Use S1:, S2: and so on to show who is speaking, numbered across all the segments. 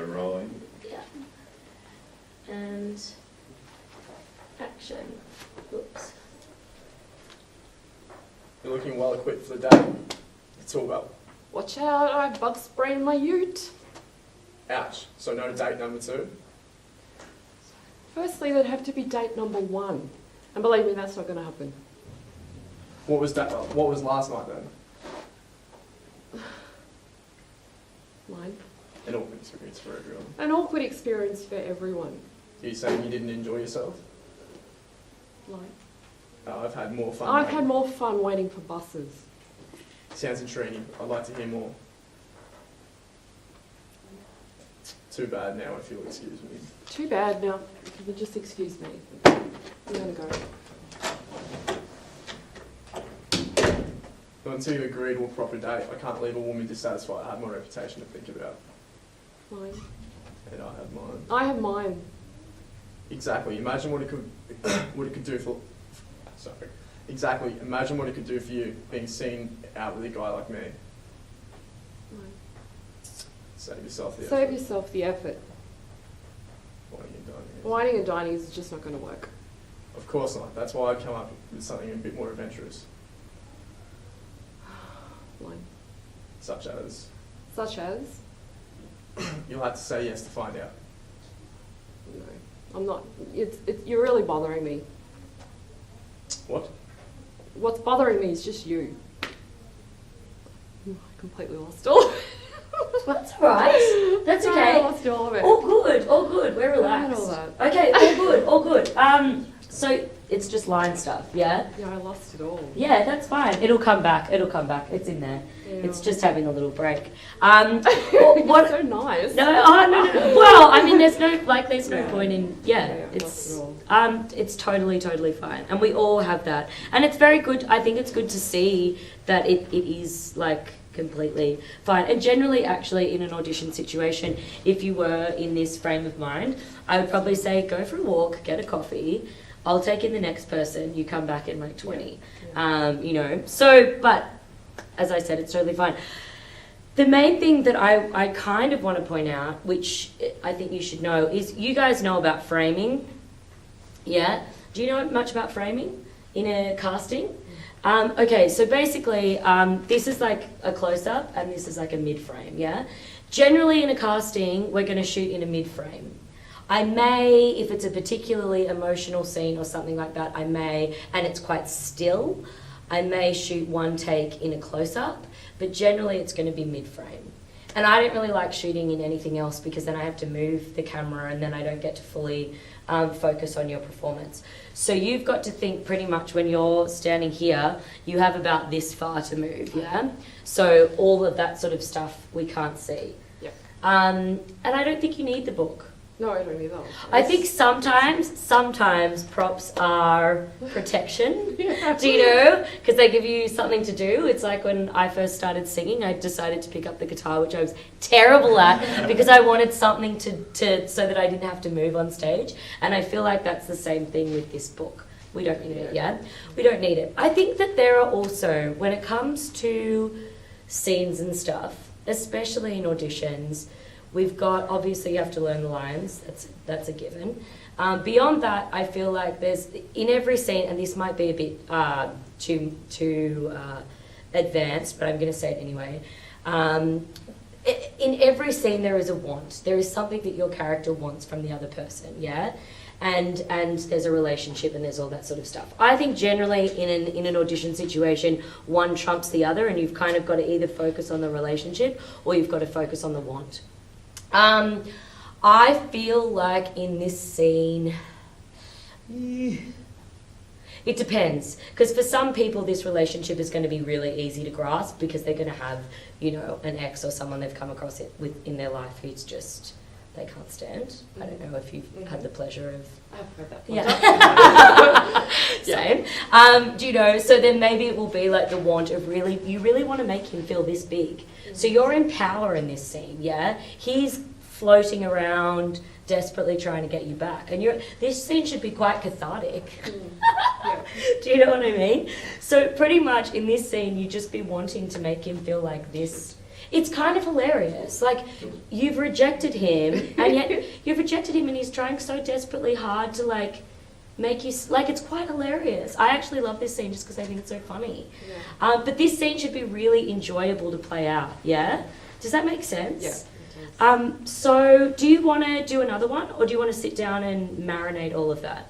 S1: we're rolling.
S2: Yeah. And action. Oops.
S1: You're looking well equipped for the day. It's all about.
S3: Watch out, I have bug spray in my ute.
S1: Ouch. So no date number 2?
S3: Firstly, there'd have to be date number 1. And believe me, that's not going to happen.
S1: What was last night then?
S3: Mine.
S1: An awkward experience for everyone.
S3: An awkward experience for everyone.
S1: Are you saying you didn't enjoy yourself?
S3: Like,
S1: I've had more fun.
S3: I've had more fun waiting for buses.
S1: Sounds intriguing. I'd like to hear more. Too bad now, if you'll excuse me.
S3: Too bad now. Can you just excuse me? I'm going to go.
S1: But until you agree to a proper date, I can't leave a woman dissatisfied. I have my reputation to think about.
S3: Mine.
S1: And I have mine.
S3: I have mine.
S1: Exactly. Imagine what it could do for. Sorry. Exactly. Imagine what it could do for you being seen out with a guy like me.
S3: Mine.
S1: Save yourself the effort.
S3: Save yourself the effort.
S1: Whining and dining.
S3: Whining and dining is just not going to work.
S1: Of course not. That's why I come up with something a bit more adventurous.
S3: Mine.
S1: Such as.
S3: Such as?
S1: You'll have to say yes to find out.
S3: No, I'm not. You're really bothering me.
S1: What?
S3: What's bothering me is just you. I completely lost all of it.
S2: That's alright. That's okay.
S3: I lost all of it.
S2: All good, all good. We're relaxed.
S3: all that.
S2: Okay, all good, all good. So it's just line stuff, yeah?
S3: Yeah, I lost it all.
S2: Yeah, that's fine. It'll come back. It'll come back. It's in there.
S3: Yeah.
S2: It's just having a little break.
S3: What? So nice.
S2: No, no. Well, I mean, there's no point in.
S3: Yeah,
S2: It's totally fine, and we all have that, and it's very good. I think it's good to see that it is like completely fine. And generally, actually, in an audition situation, if you were in this frame of mind, I would probably say go for a walk, get a coffee. I'll take in the next person. You come back in like 20.
S3: Yeah.
S2: So, but as I said, it's totally fine. The main thing that I kind of want to point out, which I think you should know, is you guys know about framing. Yeah? Do you know much about framing in a casting? Okay, so basically, this is like a close-up and this is like a mid-frame, yeah? Generally in a casting, we're going to shoot in a mid-frame. I may, if it's a particularly emotional scene or something like that, and it's quite still, I may shoot one take in a close-up, but generally it's going to be mid-frame. And I don't really like shooting in anything else because then I have to move the camera and then I don't get to fully focus on your performance. So you've got to think pretty much when you're standing here, you have about this far to move, yeah? So all of that sort of stuff we can't see.
S3: Yep.
S2: And I don't think you need the book.
S3: No, I don't either.
S2: I think sometimes props are protection,
S3: Yeah.
S2: do you know? Because they give you something to do. It's like when I first started singing, I decided to pick up the guitar, which I was terrible at, because I wanted something to so that I didn't have to move on stage. And I feel like that's the same thing with this book. We don't need it, yeah? We don't need it. I think that there are also, when it comes to scenes and stuff, especially in auditions, we've got, obviously you have to learn the lines, that's a given. Beyond that, I feel like there's, in every scene, and this might be a bit too advanced, but I'm going to say it anyway. In every scene there is a want. There is something that your character wants from the other person, yeah? And there's a relationship and there's all that sort of stuff. I think generally in an audition situation, one trumps the other and you've kind of got to either focus on the relationship or you've got to focus on the want. I feel like in this scene, it depends. Because for some people, this relationship is going to be really easy to grasp because they're going to have, an ex or someone they've come across in their life who's just, they can't stand. I don't know if you've had the pleasure of...
S3: I've heard that.
S2: Yeah. Same. So then maybe it will be like the want of you really want to make him feel this big. So you're in power in this scene, yeah? He's floating around, desperately trying to get you back. And this scene should be quite cathartic.
S3: Yeah.
S2: Do you know what I mean? So pretty much in this scene, you just be wanting to make him feel like this. it's kind of hilarious. Like, you've rejected him, and yet you've rejected him, and he's trying so desperately hard to like make you like. It's quite hilarious. I actually love this scene just because I think it's so funny.
S3: Yeah.
S2: But this scene should be really enjoyable to play out. Yeah, does that make sense?
S3: Yeah.
S2: So do you want to do another one, or do you want to sit down and marinate all of that?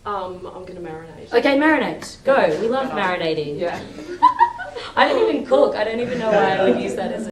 S3: I'm gonna marinate.
S2: Okay, marinate. Go. We love marinating.
S3: Yeah.
S2: I don't even cook. I don't even know why I would use that as a